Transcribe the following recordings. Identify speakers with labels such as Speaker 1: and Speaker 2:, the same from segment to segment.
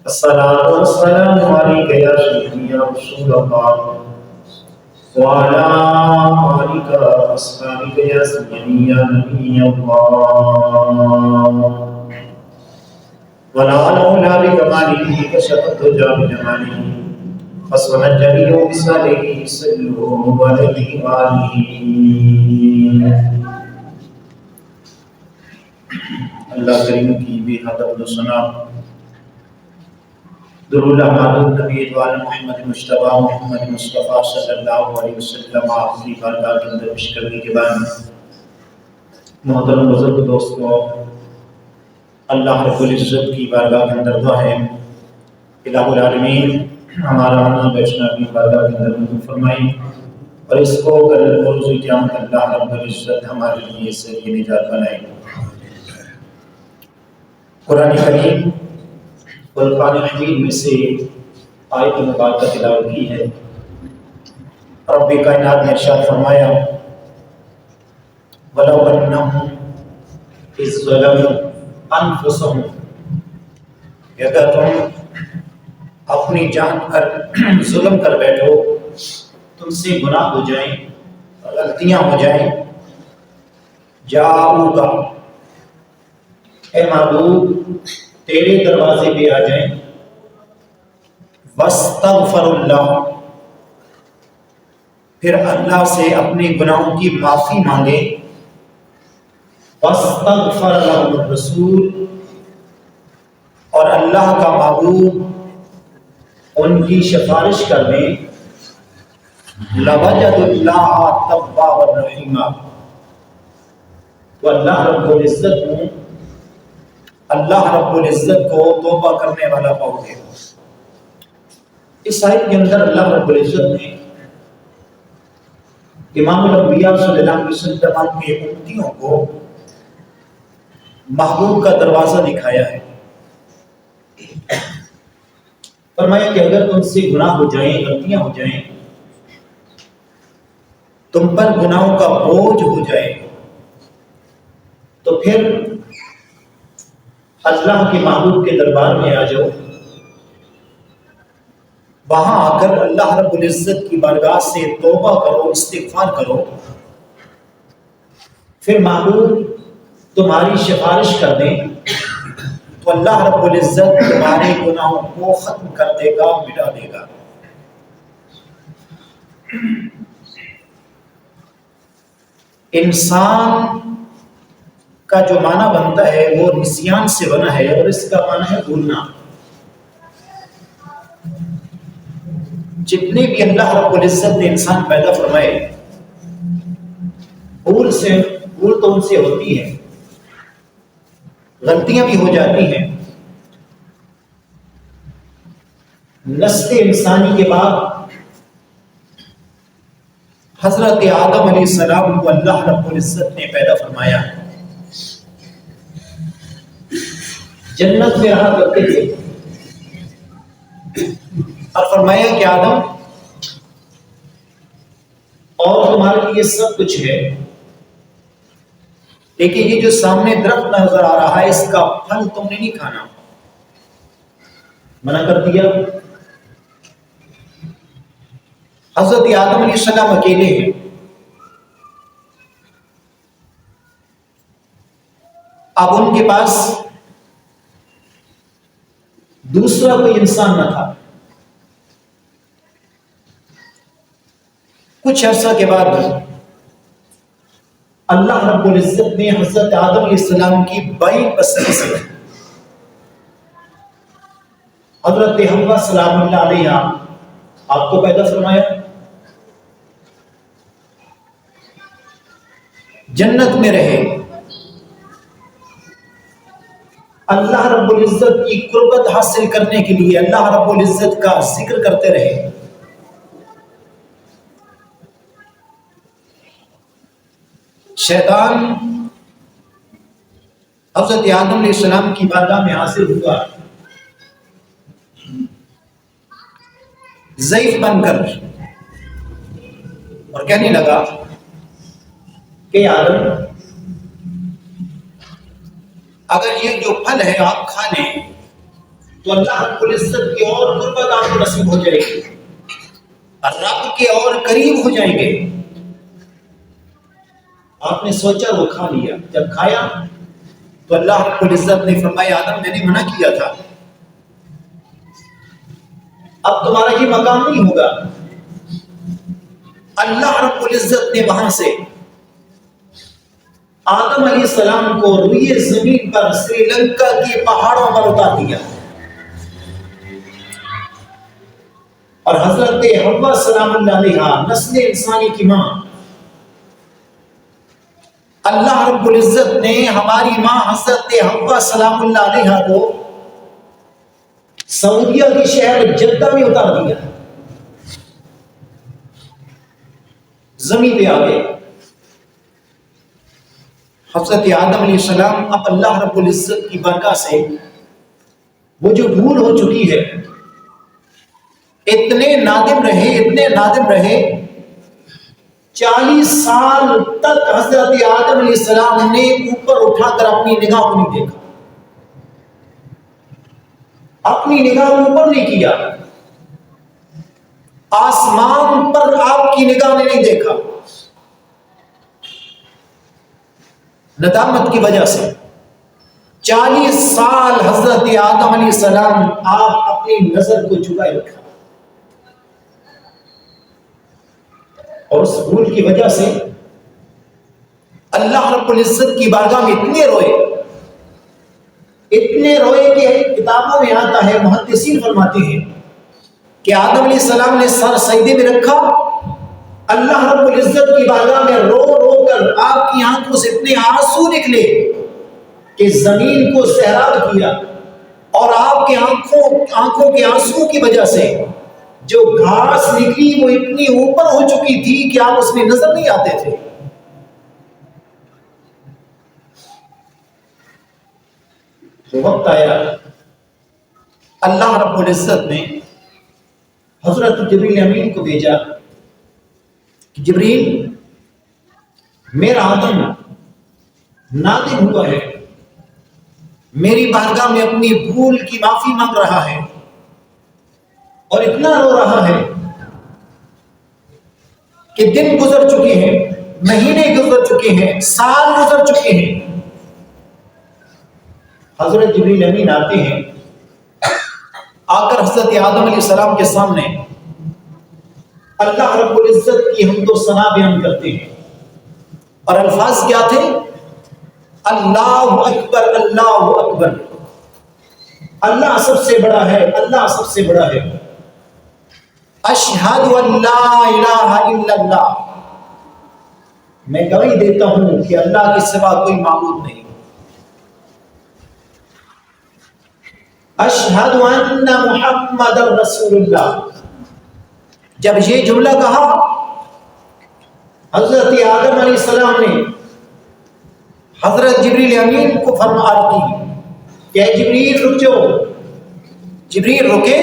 Speaker 1: الصلاة والسلام عليك يا سيدي يا رسول الله وعلى آلك وأصحابك يا سيدي يا نبي الله ولا لولا بكماله كشف الدجى بجماله فصل الجليل بساله صلوا عليه وآله. اللہ کریم کی بے حد حمد و ثنا، درود احمد نبی دوال محمد مصطفیٰ محمد مصطفیٰ صلی اللہ علیہ وسلم آپ کی بارگاہ کے اندر پیش کرنے کے بعد، محترم بزرگ دوستو، اللہ رب العزت کی بارگاہ کے اندر دعا ہے الہ العالمین ہمارا آنا بیٹھنا بھی بارگاہ کے اندر منظور فرمائیں اور اس کو کل روز قیامت اللہ رب العزت ہمارے لیے ذریعہ نجات بنائے. قرآن کریم فرقان حمید میں سے آیت مبارکہ تلاوت کی ہے. رب کائنات نے ارشاد فرمایا وَلَوْ أَنَّهُمْ إِذْ ظَلَمُوا أَنفُسَهُمْ، اگر تم اپنی جان پر ظلم کر بیٹھو، تم سے گناہ ہو جائیں، غلطیاں ہو جائیں، جاؤگا، اے معبود تیرے دروازے پہ آ جائیں، واستغفر اللہ، پھر اللہ سے اپنے گناہوں کی معافی مانگے، واستغفر لهم الرسول، اور اللہ کا محبوب ان کی سفارش کر دیں، لوجدوا اللہ توابا رحیما، تو اللہ رب العزت کو توبہ کرنے والا پاؤ گے. اس آیت کے اندر اللہ رب العزت نے امام الانبیاء صلی اللہ علیہ وسلم کے امتیوں کو محبوب کا دروازہ دکھایا ہے. فرمایا کہ اگر تم سے گناہ ہو جائیں، غلطیاں ہو جائیں، تم پر گناہوں کا بوجھ ہو جائے، تو پھر اللہ کے محبوب کے دربار میں آ جاؤ، وہاں آ کر اللہ رب العزت کی بارگاہ سے توبہ کرو، استغفار کرو، پھر محبوب تمہاری سفارش کر دیں تو اللہ رب العزت تمہارے گناہوں کو ختم کر دے گا، مٹا دے گا. انسان کا جو معنی بنتا ہے وہ نسیان سے بنا ہے، اور اس کا معنی ہے بھولنا. جتنے بھی اللہ رب العزت نے انسان پیدا فرمائے، بھول تو ان سے ہوتی ہے، غلطیاں بھی ہو جاتی ہیں. نسل انسانی کے بعد حضرت آدم علیہ السلام کو اللہ رب العزت نے پیدا فرمایا، جنت میں رہا کرتے تھے، اور فرمایا کہ آدم اور تمہارے لیے سب کچھ ہے، لیکن یہ جو سامنے درخت نظر آ رہا ہے اس کا پھل تم نے نہیں کھانا. منع کر دیا. حضرت آدم علیہ السلام اکیلے ہیں، اب ان کے پاس دوسرا کوئی انسان نہ تھا. کچھ عرصہ کے بعد اللہ رب العزت نے حضرت آدم علیہ السلام کی بائیں پسلی سے حضرت حوا سلام اللہ علیہ آپ کو پیدا فرمایا. جنت میں رہے، اللہ رب العزت کی قربت حاصل کرنے کے لیے اللہ رب العزت کا ذکر کرتے رہے. شیطان حضرت آدم علیہ السلام کی بارگاہ میں حاضر ہوا، ضعیف بن کر، اور کہنے لگا کہ آدم اگر یہ جو پھل ہے آپ کھا لیں تو اللہ رب العزت کی اور قربت آپ کو نصیب ہو جائے گی، رب کے اور قریب ہو جائیں گے۔ آپ نے سوچا وہ کھا لیا، جب کھایا تو اللہ رب العزت نے فرمایا آدم میں نے منع کیا تھا، اب تمہارا یہ مقام نہیں ہوگا۔ اللہ رب العزت نے وہاں سے آدم علیہ السلام کو روئے زمین پر سری لنکا کے پہاڑوں پر اتار دیا، اور حضرت حوا سلام اللہ علیہا نسل انسانی کی ماں، اللہ رب العزت نے ہماری ماں حضرت حوا سلام اللہ علیہا کو سعودیہ کے شہر جدہ میں اتار دیا، زمین پہ آ گئے۔ حضرت آدم علیہ السلام اب اللہ رب العزت کی برکت سے وہ جو بھول ہو چکی ہے، اتنے نادم رہے 40 سال تک حضرت آدم علیہ السلام نے اوپر اٹھا کر اپنی نگاہ کو نہیں دیکھا، اپنی نگاہ اوپر نہیں کیا، آسمان پر آپ کی نگاہ نے نہیں دیکھا۔ ندامت کی وجہ سے 40 سال حضرت آدم علیہ السلام آپ اپنی نظر کو جھکائے رکھا، اور اس بھول کی وجہ سے اللہ رب العزت کی بارگاہ میں اتنے روئے کہ کتابوں میں آتا ہے، محدثین فرماتے ہیں کہ آدم علیہ السلام نے سر سجدے میں رکھا، اللہ رب العزت کی بارگاہ میں رو کر آپ کی آنکھوں سے اتنے آنسو نکلے کہ زمین کو سیراب کیا، اور آپ کے آنکھوں کے آنسو کی وجہ سے جو گھاس نکلی وہ اتنی اوپر ہو چکی تھی کہ آپ اس میں نظر نہیں آتے تھے۔ تو وقت آیا، اللہ رب العزت نے حضرت جبریل امین کو بھیجا کہ جبریل، میرا آدم نادم ہوا ہے، میری بارگاہ میں اپنی بھول کی معافی مانگ رہا ہے، اور اتنا رو رہا ہے کہ دن گزر چکے ہیں، مہینے گزر چکے ہیں، سال گزر چکے ہیں۔ حضرت جبریل امین آتے ہیں، آ کر حضرت آدم علیہ السلام کے سامنے اللہ رب العزت کی حمد و ثنا بیان کرتے ہیں، اور الفاظ کیا تھے؟ اللہ اکبر، اللہ اکبر، اللہ سب سے بڑا ہے، اللہ سب سے بڑا ہے، اشہد ان لا الہ الا اللہ، میں گواہی دیتا ہوں کہ اللہ کے سوا کوئی معبود نہیں، اشہد ان محمد رسول اللہ۔ جب یہ جملہ کہا، حضرت آدم علیہ السلام نے حضرت جبریل امین کو فرمان کی کہ اے جبریل رک جاؤ۔ جبریل رکے،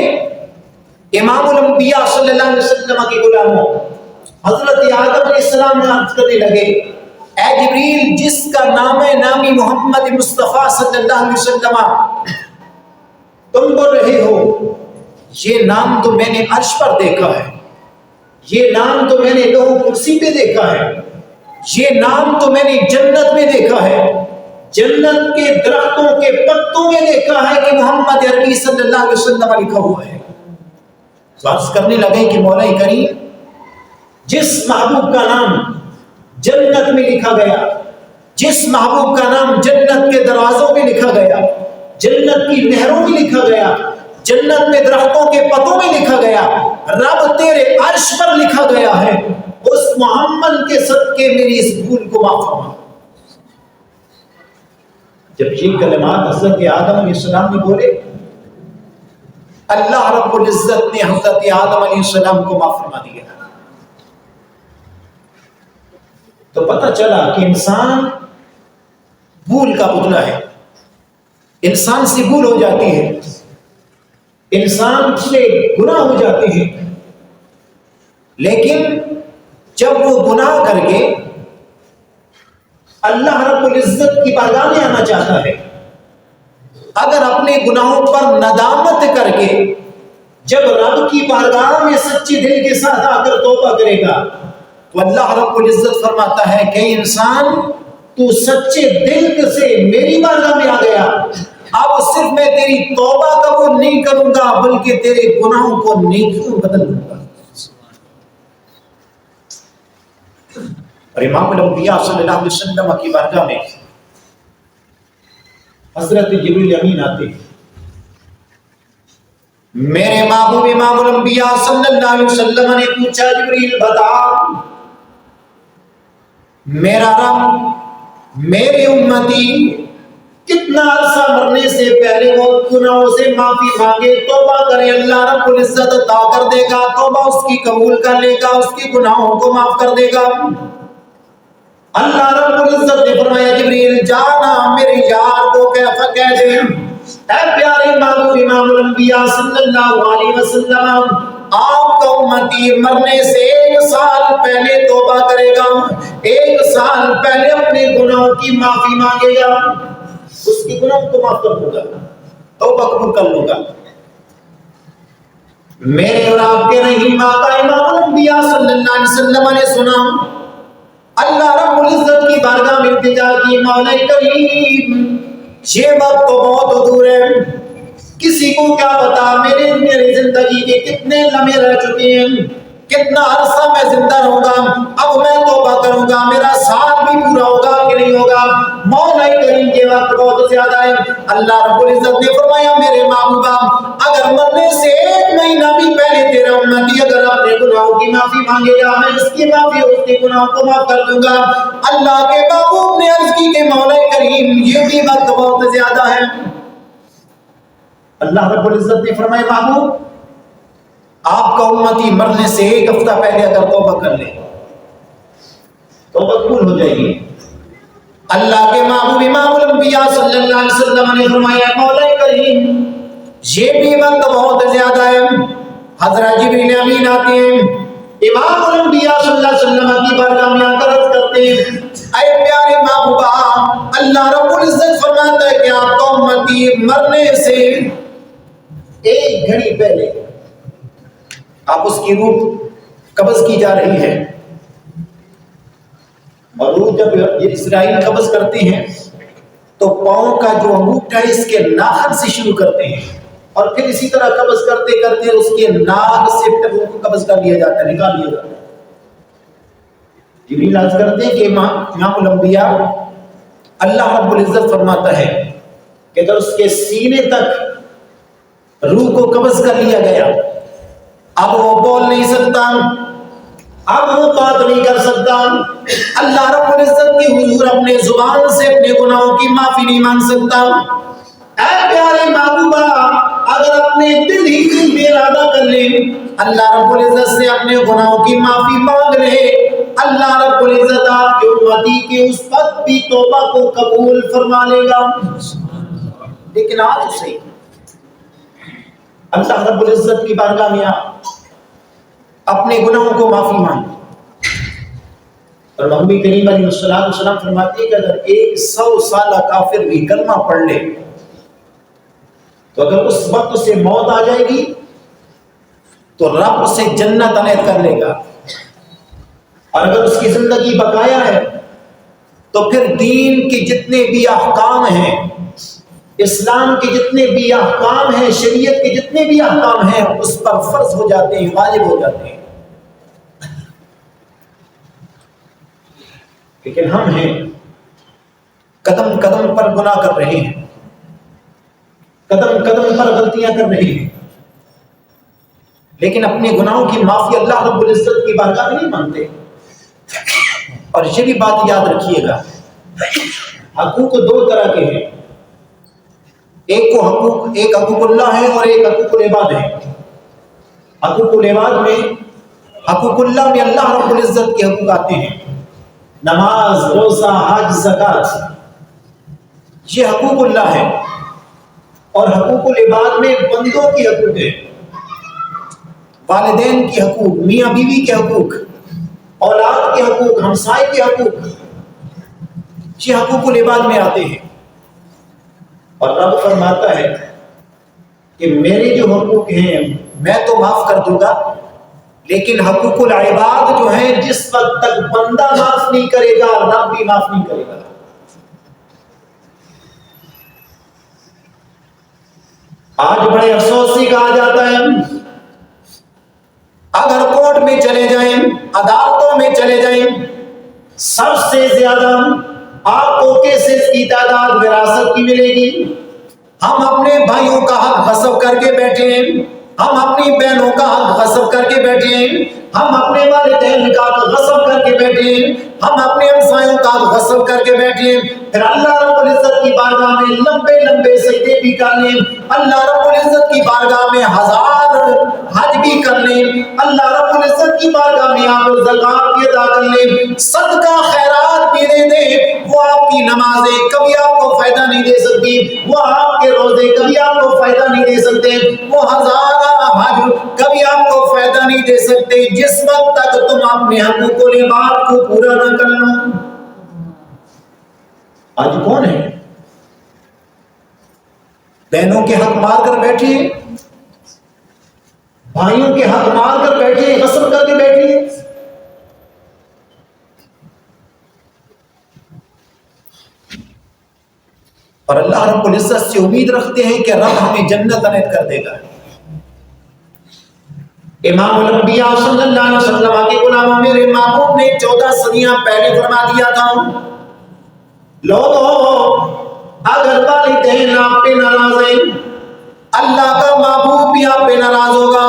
Speaker 1: امام الانبیاء صلی اللہ علیہ وسلم کے غلاموں حضرت آدم علیہ السلام نے عرض کرنے لگے، اے جبریل، جس کا نام نامی محمد مصطفیٰ صلی اللہ علیہ وسلم تم بول رہے ہو، یہ نام تو میں نے عرش پر دیکھا ہے، یہ نام تو میں نے لوح کرسی پہ دیکھا ہے، یہ نام تو میں نے جنت میں دیکھا ہے، جنت کے درختوں کے پتوں میں دیکھا ہے کہ محمد عربی صلی اللہ علیہ وسلم لکھا ہوا ہے۔ عرض کرنے لگے کہ مولا کریم، جس محبوب کا نام جنت میں لکھا گیا، جس محبوب کا نام جنت کے دروازوں میں لکھا گیا، جنت کی نہروں میں لکھا گیا، جنت میں درختوں کے پتوں میں لکھا گیا، رب تیرے عرش پر لکھا گیا ہے، اس محمد کے صدقے میری اس بھول کو معاف فرما۔ جب یہ کلمات حضرت آدم علیہ السلام نے بولے، اللہ رب العزت نے حضرت آدم علیہ السلام کو معاف فرما دیا۔ تو پتہ چلا کہ انسان بھول کا پتلا ہے، انسان سے بھول ہو جاتی ہے، انسان سے گناہ ہو جاتے ہیں، لیکن جب وہ گناہ کر کے اللہ رب العزت کی بارگاہ میں آنا چاہتا ہے اگر اپنے گناہوں پر ندامت کر کے جب رب کی بارگاہ میں سچے دل کے ساتھ آ کر توبہ کرے گا تو اللہ رب العزت فرماتا ہے کہ انسان تو سچے دل سے میری بارگاہ میں آ گیا، اب صرف میں تیری توبہ قبول نہیں کروں گا بلکہ تیرے گناہوں کو نیکیوں بدل دوں گا۔ اور امام الانبیاء صلی اللہ علیہ وسلم کی بارگاہ میں حضرت جبریل امین آتے ہیں، میرے محبوب امام الانبیاء صلی اللہ علیہ وسلم نے پوچھا جبریل بتا میرا رب میری امتی کتنا عرصہ مرنے سے پہلے وہ گناہوں سے معافی مانگے توبہ کرے اللہ رب العزت عطا کر دے گا، توبہ اس کی قبول کر لے گا، اس کی گناہوں کو معاف کر دے گا۔ اللہ رب العزت نے فرمایا جبریل جانا میرے یار کو کہہ دے اے پیارے محبوب امام الانبیاء صلی اللہ علیہ وسلم آپ کا امتی مرنے سے 1 سال پہلے توبہ کرے گا، 1 سال پہلے اپنے گناہوں کی معافی مانگے گا، اس کی گناہوں کو معاف کر دوں گا، توبہ قبول کر لوں گا۔ میرے اور آپ کے رحیم آقا امام الانبیاء صلی اللہ علیہ وسلم نے سنا، اللہ رب العزت کی بارگاہ میں التجا کی، مولا کریم یہ وقت تو بہت دور ہے، کسی کو کیا پتا میری زندگی کے کتنے لمحے رہ چکے ہیں، کتنا عرصہ میں زندہ رہوں گا، اب میں توبہ کروں گا میرا سال بھی پورا ہوگا کہ نہیں ہوگا، مولا کریم یہ وقت بہت زیادہ ہے۔ اللہ رب العزت نے فرمایا میرے محبوبہ اگر مرنے سے 1 مہینہ بھی پہلے تیرا امتی اگر اپنے گناہوں کی معافی مانگے گا میں اس کی معافی اس کے گناہوں کو معاف کر دوں گا۔ اللہ کے محبوب نے عرض کی کہ مولا کریم یہ بھی وقت بہت زیادہ ہے۔ اللہ رب العزت نے فرمایا محبوب آپ کا امتی مرنے سے 1 ہفتہ پہلے اگر توبہ کر لے توبہ قبول ہو جائے گی۔ اللہ کے محبوب امام الانبیاء صلی اللہ علیہ وسلم نے فرمایا مولا کریم یہ بھی وقت بہت زیادہ ہے۔ حضرت جبریل امین آتے ہیں امام الانبیاء صلی اللہ علیہ وسلم کی بارگاہ میں آ کر عرض کرتے ہیں اے پیارے محبوبہ اللہ رب العزت فرماتا ہے کہ آپ کا امتی مرنے سے 1 گھڑی پہلے آپ اس کی روح قبض کی جا رہی ہے، اور روح جب یہ اسرائیل قبض کرتے ہیں تو پاؤں کا جو انگوٹھا ہے اس کے ناخن سے شروع کرتے ہیں اور پھر اسی طرح قبض کرتے کرتے اس کے ناک سے پھر روح کو قبض کر لیا جاتا ہے، نکال لیا جاتا ہے۔ جبریل عرض کرتے ہیں کہ امام الانبیاء اللہ رب العزت فرماتا ہے کہ اگر اس کے سینے تک روح کو قبض کر لیا گیا اب وہ بول نہیں سکتا، اب وہ بات نہیں کر سکتا، اللہ رب العزت کی حضور اپنے زبان سے اپنے گناہوں کی معافی نہیں مانگ سکتا۔ اے پیارے محبوبہ اگر اپنے دل ہی دل میں ارادہ کر لیں اللہ رب العزت سے اپنے گناہوں کی معافی مانگ لے اللہ رب العزت آپ کے امتی کے اس وقت بھی توبہ کو قبول فرما لے گا۔ لیکن آج اسے اللہ رب العزت کی بارگاہ میں اپنے گناہوں کو معافی مانگے، اور محبوب کریم علیہ السلام فرماتے ہیں کہ اگر 100 سالہ کافر بھی کلمہ پڑھ لے تو اگر اس وقت اسے موت آ جائے گی تو رب اسے جنت عنایت کر لے گا، اور اگر اس کی زندگی بقایا ہے تو پھر دین کے جتنے بھی احکام ہیں، اسلام کے جتنے بھی احکام ہیں، شریعت کے جتنے بھی احکام ہیں اس پر فرض ہو جاتے ہیں، واجب ہو جاتے ہیں۔ لیکن ہم ہیں قدم قدم پر گناہ کر رہے ہیں، قدم قدم پر غلطیاں کر رہے ہیں، لیکن اپنے گناہوں کی معافی اللہ رب العزت کی بارگاہ میں نہیں مانگتے۔ اور یہ بھی بات یاد رکھیے گا حقوق 2 طرح کے ہیں، ایک حقوق اللہ ہے اور ایک حقوق العباد ہے۔ حقوق العباد میں حقوق اللہ میں اللہ رب العزت کے حقوق آتے ہیں، نماز روزہ حج زکوٰۃ یہ حقوق اللہ ہے، اور حقوق العباد میں بندوں کی حقوق ہے، والدین کے حقوق، میاں بیوی کے حقوق، اولاد کے حقوق، ہمسائے کے حقوق، یہ حقوق العباد میں آتے ہیں۔ اور رب فرماتا ہے کہ میرے جو حقوق ہیں میں تو معاف کر دوں گا، لیکن حقوق العباد جو ہیں جس وقت تک بندہ معاف نہیں کرے گا رب بھی معاف نہیں کرے گا۔ آج بڑے افسوس سے کہا جاتا ہے اگر کورٹ میں چلے جائیں، عدالتوں میں چلے جائیں، سب سے زیادہ آپ کو کیسز کی تعداد وراثت کی ملے گی۔ ہم اپنے بھائیوں کا حق غصب کر کے بیٹھے ہیں، ہم اپنی بہنوں کا حق غصب کر کے بیٹھے ہیں، ہم اپنے والدین کا حق غصب کر کے بیٹھے ہیں، ہم اپنے ہمسایوں کا حق غصب کر کے بیٹھے ہیں۔ پھر اللہ رب العزت کی بارگاہ میں لمبے لمبے سجدے بھی کر لیں، اللہ رب العزت کی بارگاہ میں 1000 حج بھی کر لیں، اللہ رب العزت کی بارگاہ میں آپ زکات بھی ادا کر لیں، صدقہ خیرات بھی دے دیں، وہ آپ کی نمازیں کبھی آپ کو فائدہ نہیں دے سکتی، وہ آپ کے روزے کبھی آپ کو فائدہ نہیں دے سکتے، وہ 1000 حج کبھی آپ کو فائدہ نہیں دے سکتے جس وقت تک تم اپنے حقوق العباد کو پورا نہ کر لو۔ آج کون ہے بہنوں کے حق مار کر بیٹھے، بھائیوں کے حق مار کر بیٹھے، غصب کر کے بیٹھے؟ اور اللہ رب العزت سے امید رکھتے ہیں کہ رب ہمیں جنت عنایت کر دے گا۔ امام الانبیاء صلی اللہ علیہ وسلم کے غلاموں میرے محبوب نے 14 صدیاں پہلے فرما دیا تھا، لوگوں اگر والدین آپ پہ ناراض ہیں، اللہ کا محبوب بھی آپ پہ ناراض ہوگا۔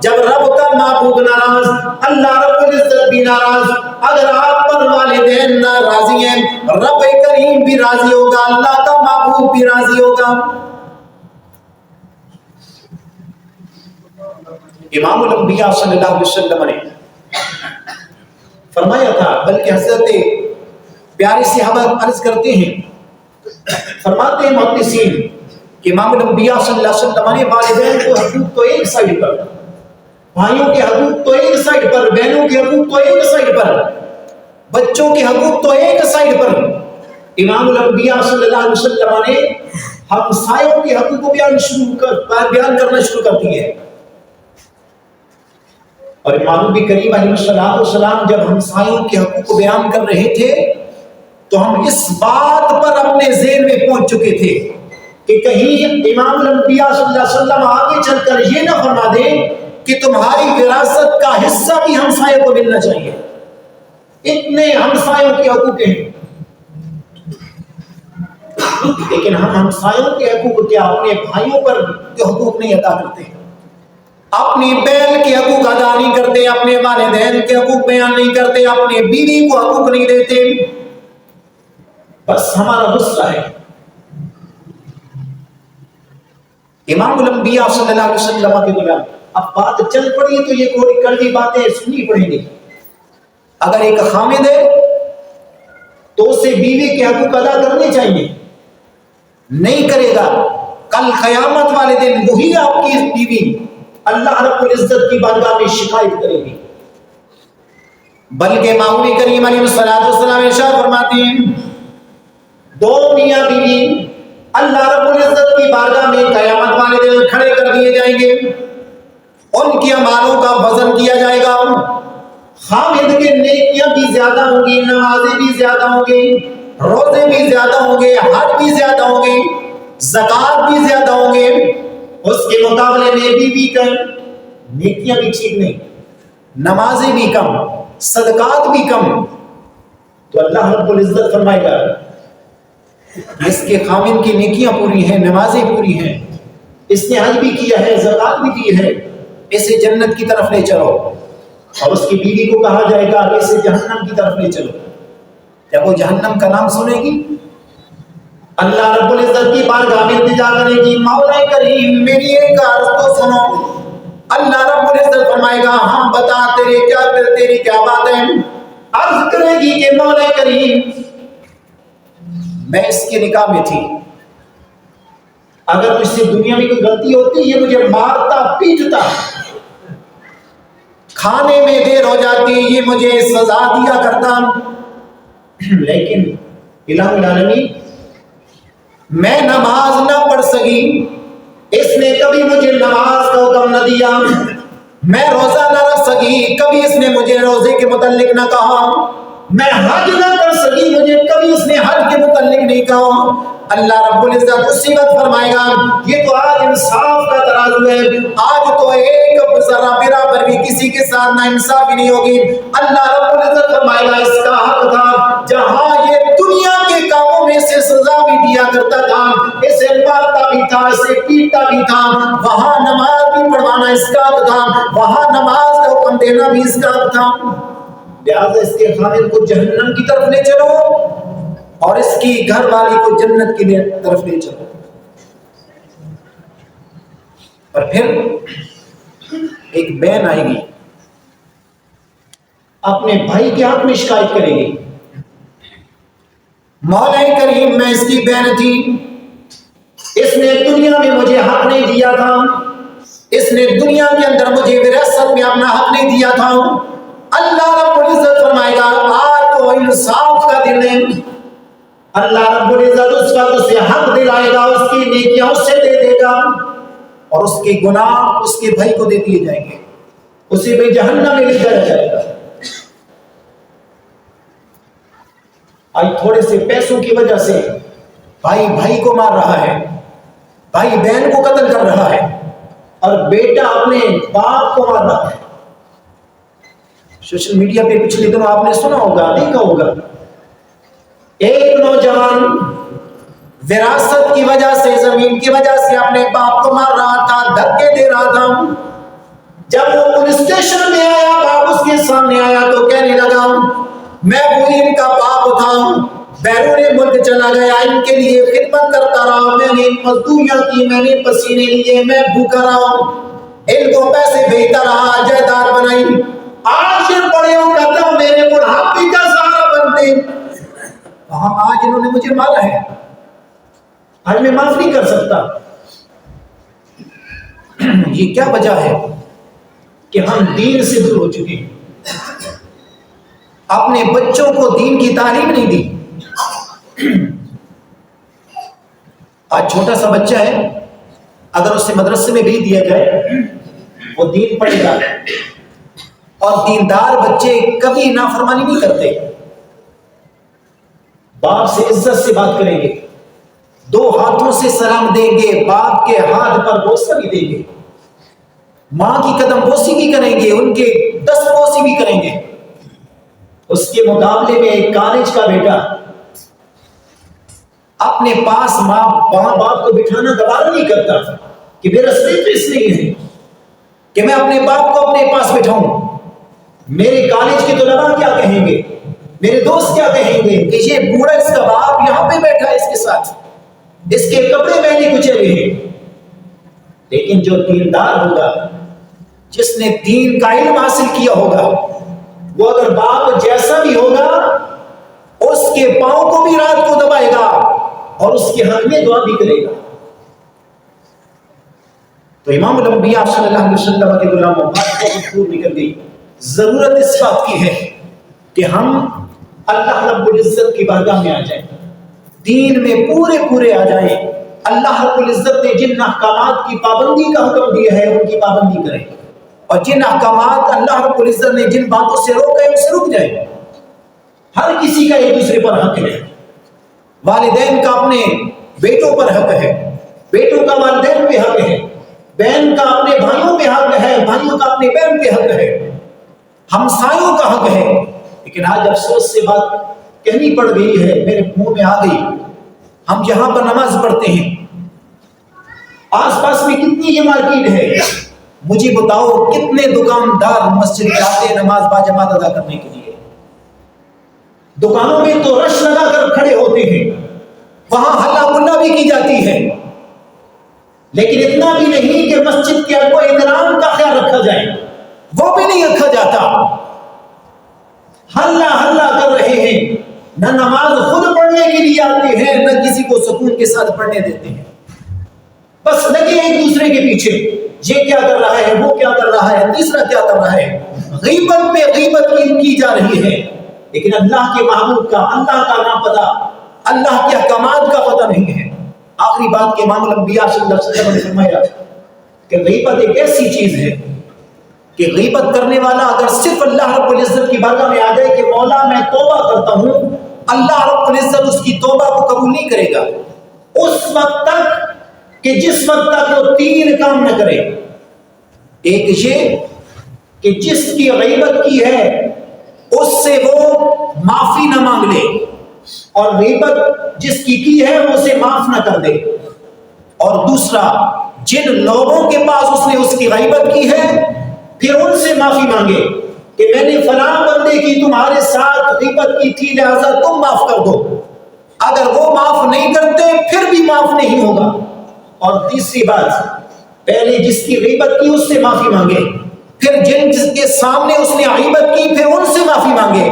Speaker 1: جب رب کا محبوب ناراض، اللہ رب العزت بھی ناراض۔ اگر آپ پر والدین ناراضی ہیں، رب کریم بھی راضی ہوگا، اللہ کا محبوب بھی راضی ہوگا۔ امام الانبیاء صلی اللہ علیہ وسلم نے فرمایا تھا، بلکہ حضرت پیارے صحابہ عرض کرتے ہیں، فرماتے ہیں محدثین کہ امام الانبیاء صلی اللہ علیہ وسلم نے والدین کو حقوق تو ایک سائڈ پر، بھائیوں کے حقوق تو ایک سائڈ پر، بہنوں کے حقوق تو ایک سائڈ پر، بچوں کے حقوق تو ایک سائڈ پر، امام الانبیاء صلی اللہ علیہ وسلم نے ہمسایوں کے حقوق کو بیان کرنا شروع کر دیے۔ اور امام نبی کریم علیہ السلام جب ہمسایوں کے حقوق کو بیان کر رہے تھے تو ہم اس بات پر اپنے ذہن میں پہنچ چکے تھے کہ کہیں امام الانبیاء صلی اللہ علیہ وسلم آگے چل کر یہ نہ فرما دیں کہ تمہاری وراثت کا حصہ بھی ہمسایوں کو ملنا چاہیے، اتنے ہمسایوں کے حقوق ہیں۔ لیکن ہم ہمسایوں کے حقوق کیا اپنے بھائیوں پر کے حقوق نہیں ادا کرتے، اپنی بہن کے حقوق ادا نہیں کرتے، اپنے والدین کے حقوق بیان نہیں کرتے، اپنے بیوی کو حقوق نہیں دیتے، بس ہمارا غصہ ہے۔ امام الانبیاء صلی اللہ علیہ وسلم کے غلام، اب بات چل پڑی تو یہ کوئی کڑوی باتیں سننی پڑیں گی۔ اگر ایک خامد ہے تو اسے بیوی کے حقوق ادا کرنے چاہیے، نہیں کرے گا کل قیامت والے دن وہی آپ کی بیوی اللہ رب العزت کی بارگاہ میں شکایت کرے گی۔ بلکہ محبوب کریم علیہ السلام ارشاد فرماتے ہیں، دو میاں بیوی اللہ رب العزت کی بارگاہ میں قیامت والے دن کھڑے کر دیے جائیں گے، ان کی اعمالوں کا وزن کیا جائے گا، خامد کے نیکیاں بھی زیادہ ہوں گی، نمازیں بھی زیادہ ہوں گی، روزے بھی زیادہ ہوں گے، حج بھی زیادہ ہوں گے، زکوٰۃ بھی زیادہ ہوں گے، اس کے مقابلے میں بیوی کم، نیکیاں بھی ٹھیک نہیں، نمازیں بھی کم، صدقات بھی کم، تو اللہ رب العزت فرمائے گا اس کے خامن کی نیکیاں پوری ہیں، نمازیں پوری ہیں، اس نے حج بھی کیا ہے، زکوٰۃ بھی دی ہے، اسے جنت کی طرف لے چلو۔ اور اس کی بیوی کو کہا جائے گا کہ اسے جہنم کی طرف لے چلو۔ جب وہ جہنم کا نام سنے گی اللہ رب العزت کی بارگاہ میں التجا کرے گی، مولا کریم میری ایک عرض تو سنو۔ اللہ رب العزت فرمائے گا ہم بتا تیری کیا بات ہے؟ عرض کرے گی کہ مولا کریم میں اس کے نکاح میں تھی، اگر مجھ سے دنیا میں کوئی غلطی ہوتی یہ مجھے مارتا پیٹتا، کھانے میں دیر ہو جاتی یہ مجھے سزا دیا کرتا، لیکن الہ العالمین میں نماز نہ پڑھ سکی، اس نے کبھی مجھے نماز کا حکم نہ دیا، میں روزہ نہ رکھ سکی، کبھی اس نے مجھے روزے کے متعلق نہ کہا، میں حج نہ کر سکی، مجھے کبھی اس نے حج کے متعلق نہیں کہا۔ اللہ رب العزت اسی وقت فرمائے گا یہ تو آج انصاف کا ترازو ہے، آج تو ایک ذرا برابر بھی کسی کے ساتھ نا انصافی نہیں ہوگی۔ اللہ رب العزت فرمائے گا اس کا حق تھا، جہاں یہ دنیا کے کاموں میں سے سزا بھی دیا کرتا تھا، اسے مارتا بھی تھا، اسے پیٹتا بھی تھا، وہاں نماز بھی پڑھوانا اس کا حق تھا، وہاں نماز کا حکم دینا بھی اس کا حق تھا۔ لہذا اس کے خامد کو جہنم کی طرف لے چلو اور اس کی گھر والی کو جنت کی طرف لے چلو، اور پھر ایک بہن آئے گی اپنے بھائی کے حق میں شکایت کرے گی، مولا کریم میں اس کی بہن تھی، اس نے دنیا میں مجھے حق نہیں دیا تھا، اس نے دنیا کے اندر مجھے وراثت میں اپنا حق نہیں دیا تھا۔ اللہ رب العزت فرمائے گا آج تو انصاف کا دن ہے، اللہ رب العزت اس وقت اسے حق دلائے گا، اس کی نیکیاں اس سے دے دے گا، اور اس کے گناہ اس کے بھائی کو دے دیے جائیں گے، اسے بھی جہنم میں لے جایا جائے گا۔ آج تھوڑے سے پیسوں کی وجہ سے بھائی بھائی کو مار رہا ہے، بھائی بہن کو قتل کر رہا ہے، اور بیٹا اپنے باپ کو مار رہا ہے۔ سوشل میڈیا پہ پچھلے دنوں آپ نے سنا ہوگا، دیکھا ہوگا، ایک نوجوان وراثت کی وجہ سے، زمین کی وجہ سے اپنے باپ کو مار رہا تھا، دھکے دے رہا تھا۔ جب وہ پولیس اسٹیشن میں آیا، باپ اس کے سامنے آیا تو کہنے لگا میں وہی ان کا باپ تھا، بیرون ملک چلا گیا، ان کے لیے خدمت کرتا رہا، میں نے مزدوریاں کی، میں نے پسینے لیے، میں بھوکا رہا، ان کو پیسے بھیجتا رہا، جائیداد بنائی، آج یہ بڑے ہو کہتا میرے بڑھاپے کا سہارا بنتے، آج انہوں نے مجھے مارا ہے، آج میں معاف نہیں کر سکتا۔ یہ کیا وجہ ہے کہ ہم دین سے دور ہو چکے ہیں، اپنے بچوں کو دین کی تعلیم نہیں دی۔ آج چھوٹا سا بچہ ہے، اگر اسے مدرسے میں بھیج دیا جائے وہ دین پڑھے گا، اور دیندار بچے کبھی نافرمانی نہیں کرتے، باپ سے عزت سے بات کریں گے، دو ہاتھوں سے سلام دیں گے، باپ کے ہاتھ پر بوسہ بھی دیں گے، ماں کی قدم بوسی بھی کریں گے، ان کے دست بوسی بھی کریں گے۔ اس کے مقابلے میں ایک کالج کا بیٹا اپنے پاس ماں باپ کو بٹھانا گوارا نہیں کرتا کہ میرا اسٹیٹس نہیں ہے کہ میں اپنے باپ کو اپنے پاس بٹھاؤں، میرے کالج کے طلباء کیا کہیں گے، میرے دوست کیا کہیں گے کہ یہ بوڑھا اس کا باپ یہاں پہ بیٹھا ہے اس کے ساتھ، اس کے کپڑے میلے کچیلے ہیں۔ لیکن جو دیندار ہوگا، جس نے دین کا علم حاصل کیا ہوگا، وہ اگر باپ جیسا بھی ہوگا اس کے پاؤں کو بھی رات کو دبائے گا اور اس کے حق میں دعا بھی کرے گا۔ تو امام الانبیاء صلی اللہ علیہ وسلم کے غلاموں بات بہت دور نکل گئی، ضرورت اس بات کی ہے کہ ہم اللہ رب العزت کی بارگاہ میں آ جائیں، دین میں پورے آ جائیں، اللہ رب العزت نے جن احکامات کی پابندی کا حکم دیا ہے ان کی پابندی کریں، اور جن احکامات اللہ رب العزت نے جن باتوں سے روکا ہے ان سے رک جائے۔ ہر کسی کا ایک دوسرے پر حق ہے، والدین کا اپنے بیٹوں پر حق ہے، بیٹوں کا والدین پہ حق ہے، بہن کا اپنے بھائیوں پہ حق ہے، بھائیوں کا اپنے بہن پہ حق ہے، ہمسایوں کا حق ہے۔ لیکن آج افسوس سے بات کہنی پڑ گئی ہے، میرے منہ میں آ گئی، ہم یہاں پر نماز پڑھتے ہیں، آس پاس میں کتنی یہ مارکیٹ ہے، مجھے بتاؤ کتنے دکاندار مسجد میں آتے ہیں نماز باجماعت ادا کرنے کے لیے، دکانوں میں تو رش لگا کر کھڑے ہوتے ہیں، وہاں ہلا گلا بھی کی جاتی ہے، لیکن اتنا بھی نہیں کہ مسجد کے احترام کا خیال رکھا جائے، وہ بھی نہیں رکھا جاتا، ہلا کر رہے ہیں، نہ نماز خود پڑھنے کے لیے آتے ہیں، نہ کسی کو سکون کے ساتھ پڑھنے دیتے ہیں، بس لگے ایک دوسرے کے پیچھے، یہ کیا کر رہا ہے، وہ کیا کر رہا ہے، تیسرا کیا کر رہا ہے، غیبت پہ غیبت کی جا رہی ہے، لیکن اللہ کے محبوب کا، اللہ کا نام پتہ، اللہ کے احکامات کا پتہ نہیں ہے۔ آخری بات کہ امام الانبیاء صلی اللہ علیہ وسلم نے فرمایا کہ غیبت ایک ایسی چیز ہے کہ غیبت کرنے والا اگر صرف اللہ رب العزت کی بارگاہ میں آ جائے کہ مولا میں توبہ کرتا ہوں، اللہ رب العزت اس کی توبہ کو قبول نہیں کرے گا اس وقت تک کہ جس وقت تک وہ 3 کام نہ کرے۔ ایک یہ کہ جس کی غیبت کی ہے اس سے وہ معافی نہ مانگ لے، اور غیبت جس کی ہے وہ اسے معاف نہ کر دے، اور دوسرا جن لوگوں کے پاس اس نے اس کی غیبت کی ہے پھر ان سے معافی مانگے کہ میں نے فلاں بندے کی تمہارے ساتھ غیبت کی تھی لہذا تم معاف کر دو، اگر وہ معاف نہیں کرتے پھر بھی معاف نہیں ہوگا۔ اور تیسری بات، پہلے جس کی غیبت کی اس سے معافی مانگے، پھر جس کے سامنے اس نے غیبت کی پھر ان سے معافی مانگے،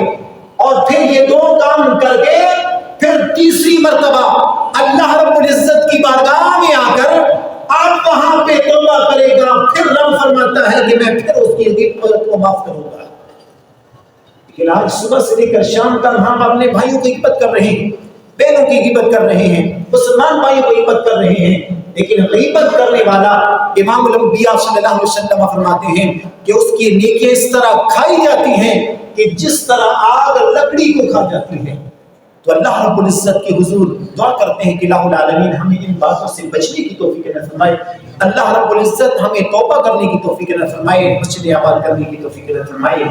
Speaker 1: اور پھر یہ 2 کام کر کے پھر تیسری مرتبہ اللہ رب العزت کی بارگاہ میں آ کر آپ وہاں پہ توبہ کرے گا، پھر رب فرماتا ہے کہ میں پھر اس کی غیبت کو معاف کروں گا۔ لیکن آج صبح سے لے کر شام تک ہم اپنے بھائیوں کی غیبت کر رہے ہیں، بہنوں کی غیبت کر رہے ہیں، مسلمان بھائیوں کی غیبت کر رہے ہیں، لیکن غیبت کرنے والا امام الانبیاء صلی اللہ علیہ وسلم فرماتے ہیں کہ اس کی نیکیاں اس طرح کھائی جاتی ہیں کہ جس طرح آگ لکڑی کو کھا جاتی ہے۔ تو اللہ رب العزت کے حضور دعا کرتے ہیں کہ الہ العالمین ہمیں ان باتوں سے بچنے کی توفیق عطا فرمائے، اللہ رب العزت ہمیں توبہ کرنے کی توفیق عطا فرمائے، مسجد آباد کرنے کی توفیق عطا فرمائے۔